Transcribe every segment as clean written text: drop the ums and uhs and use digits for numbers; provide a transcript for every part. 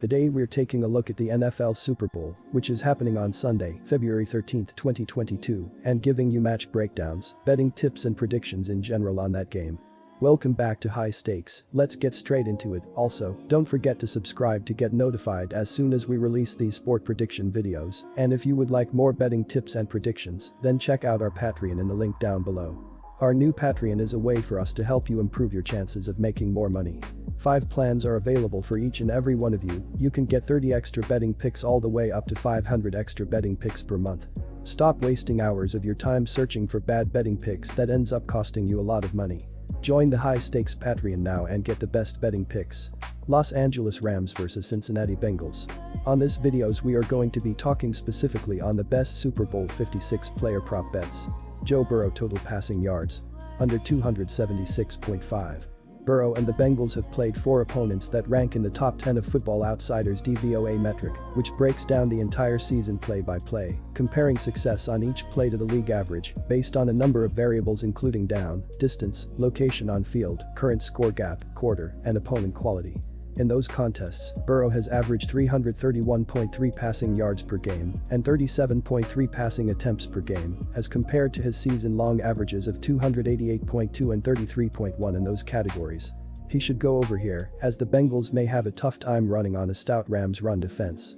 Today we're taking a look at the NFL Super Bowl, which is happening on Sunday, February 13, 2022, and giving you match breakdowns, betting tips and predictions in general on that game. Welcome back to High Stakes, let's get straight into it. Also, don't forget to subscribe to get notified as soon as we release these sport prediction videos, and if you would like more betting tips and predictions, then check out our Patreon in the link down below. Our new Patreon is a way for us to help you improve your chances of making more money. 5 plans are available for each and every one of you. You can get 30 extra betting picks all the way up to 500 extra betting picks per month. Stop wasting hours of your time searching for bad betting picks that ends up costing you a lot of money. Join the High Stakes Patreon now and get the best betting picks. Los Angeles Rams vs Cincinnati Bengals. On this videos we are going to be talking specifically on the best Super Bowl 56 player prop bets. Joe Burrow total passing yards. Under 276.5. Burrow and the Bengals have played 4 opponents that rank in the top 10 of Football Outsiders' DVOA metric, which breaks down the entire season play by play, comparing success on each play to the league average, based on a number of variables including down, distance, location on field, current score gap, quarter, and opponent quality. In those contests, Burrow has averaged 331.3 passing yards per game and 37.3 passing attempts per game, as compared to his season-long averages of 288.2 and 33.1 in those categories. He should go over here, as the Bengals may have a tough time running on a stout Rams run defense.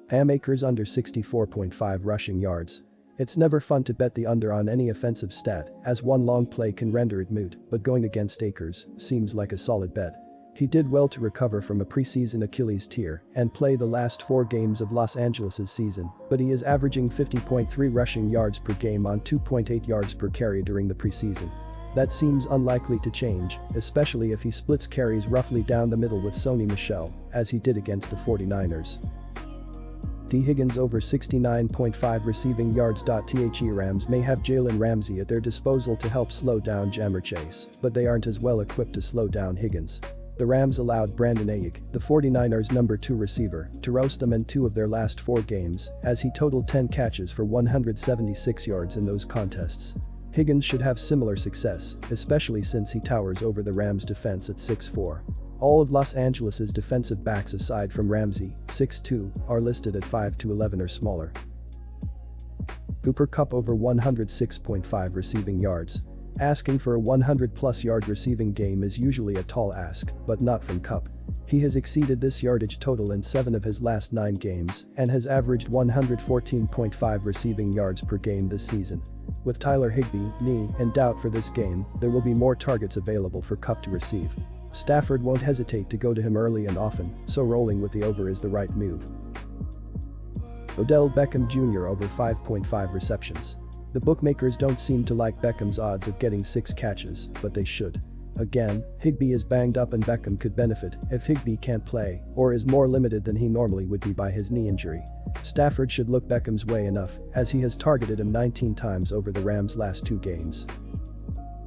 Cam Akers under 64.5 rushing yards. It's never fun to bet the under on any offensive stat, as one long play can render it moot, but going against Akers seems like a solid bet. He did well to recover from a preseason Achilles tear and play the last 4 games of Los Angeles' season, but he is averaging 50.3 rushing yards per game on 2.8 yards per carry during the preseason. That seems unlikely to change, especially if he splits carries roughly down the middle with Sony Michel, as he did against the 49ers. T. Higgins over 69.5 receiving yards. The Rams may have Jalen Ramsey at their disposal to help slow down Ja'Marr Chase, but they aren't as well equipped to slow down Higgins. The Rams allowed Brandon Ayuk, the 49ers' number 2 receiver, to roast them in 2 of their last 4 games, as he totaled 10 catches for 176 yards in those contests. Higgins should have similar success, especially since he towers over the Rams' defense at 6'4". All of Los Angeles' defensive backs aside from Ramsey, 6'2", are listed at 5'11" or smaller. Cooper Kupp over 106.5 receiving yards. Asking for a 100-plus yard receiving game is usually a tall ask, but not from Kupp. He has exceeded this yardage total in 7 of his last 9 games and has averaged 114.5 receiving yards per game this season. With Tyler Higbee, knee, and doubt for this game, there will be more targets available for Kupp to receive. Stafford won't hesitate to go to him early and often, so rolling with the over is the right move. Odell Beckham Jr. over 5.5 receptions. The bookmakers don't seem to like Beckham's odds of getting 6 catches, but they should. Again, Higbee is banged up and Beckham could benefit if Higbee can't play or is more limited than he normally would be by his knee injury. Stafford should look Beckham's way enough, as he has targeted him 19 times over the Rams' last 2 games.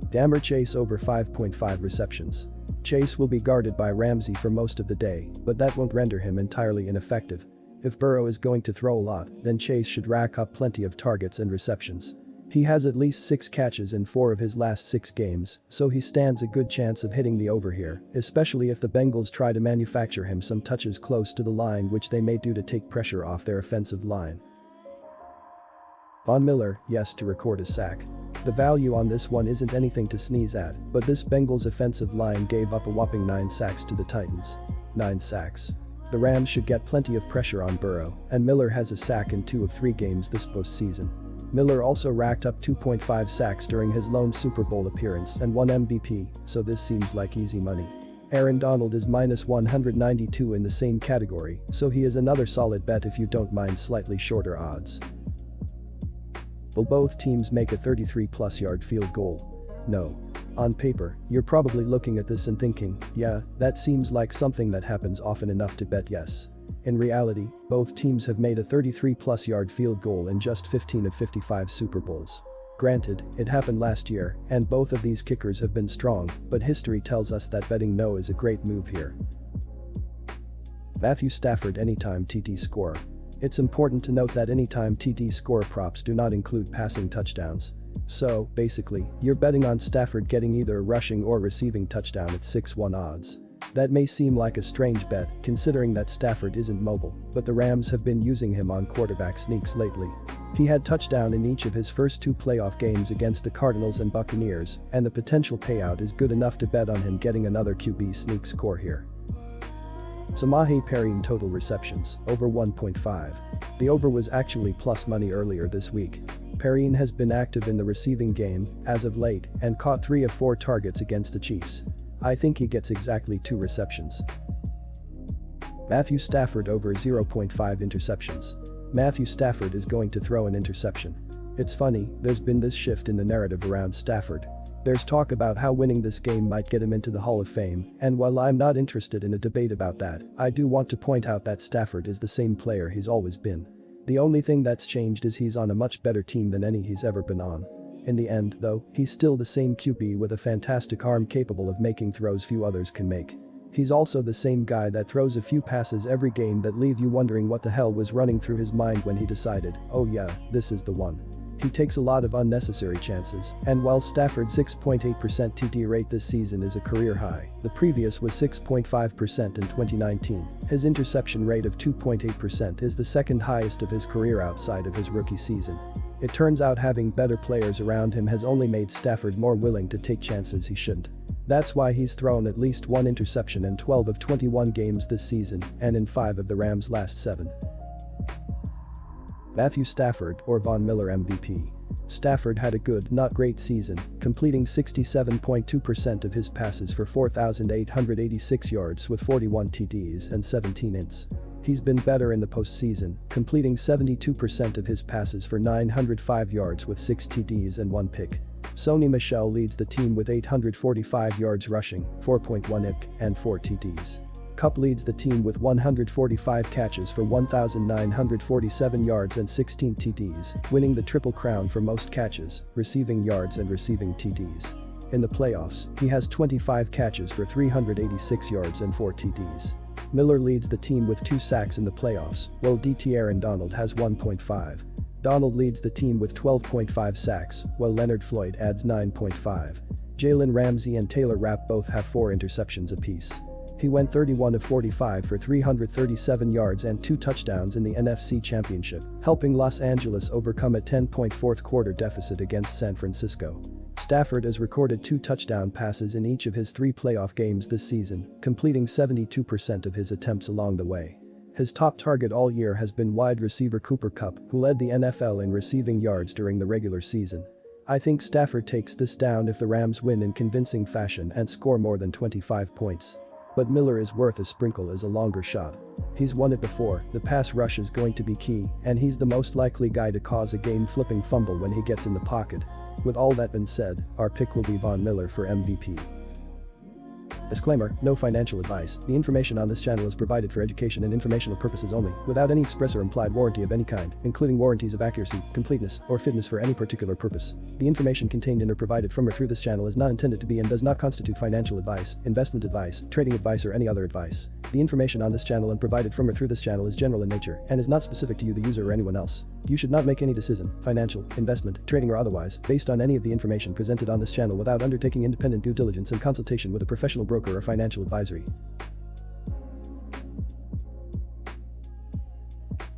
Ja'Marr Chase over 5.5 receptions. Chase will be guarded by Ramsey for most of the day, but that won't render him entirely ineffective. If Burrow is going to throw a lot, then Chase should rack up plenty of targets and receptions. He has at least 6 catches in 4 of his last 6 games, so he stands a good chance of hitting the over here, especially if the Bengals try to manufacture him some touches close to the line, which they may do to take pressure off their offensive line. Von Miller, yes, to record a sack. The value on this one isn't anything to sneeze at, but this Bengals offensive line gave up a whopping 9 sacks to the Titans. 9 sacks. The Rams should get plenty of pressure on Burrow, and Miller has a sack in 2 of 3 games this postseason. Miller also racked up 2.5 sacks during his lone Super Bowl appearance and won MVP, so this seems like easy money. Aaron Donald is minus 192 in the same category, so he is another solid bet if you don't mind slightly shorter odds. Will both teams make a 33-plus yard field goal? No. On paper, you're probably looking at this and thinking, yeah, that seems like something that happens often enough to bet yes. In reality, both teams have made a 33-plus yard field goal in just 15 of 55 Super Bowls. Granted, it happened last year, and both of these kickers have been strong, but history tells us that betting no is a great move here. Matthew Stafford anytime TD score. It's important to note that anytime TD score props do not include passing touchdowns. So, basically, you're betting on Stafford getting either a rushing or receiving touchdown at 6-1 odds. That may seem like a strange bet considering that Stafford isn't mobile, but the Rams have been using him on quarterback sneaks lately. He had touchdown in each of his first 2 playoff games against the Cardinals and Buccaneers, and the potential payout is good enough to bet on him getting another QB sneak score here. Samaje Perine total receptions, over 1.5. The over was actually plus money earlier this week. Perine has been active in the receiving game as of late and caught 3 of 4 targets against the Chiefs. I think he gets exactly 2 receptions. Matthew Stafford over 0.5 interceptions. Matthew Stafford is going to throw an interception. It's funny, there's been this shift in the narrative around Stafford. There's talk about how winning this game might get him into the Hall of Fame, and while I'm not interested in a debate about that, I do want to point out that Stafford is the same player he's always been. The only thing that's changed is he's on a much better team than any he's ever been on. In the end, though, he's still the same QB with a fantastic arm capable of making throws few others can make. He's also the same guy that throws a few passes every game that leave you wondering what the hell was running through his mind when he decided, oh yeah, this is the one. He takes a lot of unnecessary chances, and while Stafford's 6.8% TD rate this season is a career high, the previous was 6.5% in 2019. His interception rate of 2.8% is the second highest of his career outside of his rookie season. It turns out having better players around him has only made Stafford more willing to take chances he shouldn't. That's why he's thrown at least 1 interception in 12 of 21 games this season and in 5 of the Rams' last 7. Matthew Stafford or Von Miller MVP. Stafford had a good, not great season, completing 67.2% of his passes for 4,886 yards with 41 TDs and 17 ints. He's been better in the postseason, completing 72% of his passes for 905 yards with 6 TDs and 1 pick. Sony Michel leads the team with 845 yards rushing, 4.1 IP, and 4 TDs. Kupp leads the team with 145 catches for 1,947 yards and 16 TDs, winning the Triple Crown for most catches, receiving yards and receiving TDs. In the playoffs, he has 25 catches for 386 yards and 4 TDs. Miller leads the team with 2 sacks in the playoffs, while Aaron Donald has 1.5. Donald leads the team with 12.5 sacks, while Leonard Floyd adds 9.5. Jalen Ramsey and Taylor Rapp both have 4 interceptions apiece. He went 31 of 45 for 337 yards and 2 touchdowns in the NFC Championship, helping Los Angeles overcome a 10-point fourth-quarter deficit against San Francisco. Stafford has recorded 2 touchdown passes in each of his 3 playoff games this season, completing 72% of his attempts along the way. His top target all year has been wide receiver Cooper Kupp, who led the NFL in receiving yards during the regular season. I think Stafford takes this down if the Rams win in convincing fashion and score more than 25 points. But Miller is worth a sprinkle as a longer shot. He's won it before, the pass rush is going to be key, and he's the most likely guy to cause a game-flipping fumble when he gets in the pocket. With all that been said, our pick will be Von Miller for MVP. Disclaimer, no financial advice. The information on this channel is provided for education and informational purposes only, without any express or implied warranty of any kind, including warranties of accuracy, completeness, or fitness for any particular purpose. The information contained in or provided from or through this channel is not intended to be and does not constitute financial advice, investment advice, trading advice, or any other advice. The information on this channel and provided from or through this channel is general in nature and is not specific to you, the user, or anyone else. You should not make any decision, financial, investment, trading, or otherwise, based on any of the information presented on this channel without undertaking independent due diligence and consultation with a professional broker or financial advisory.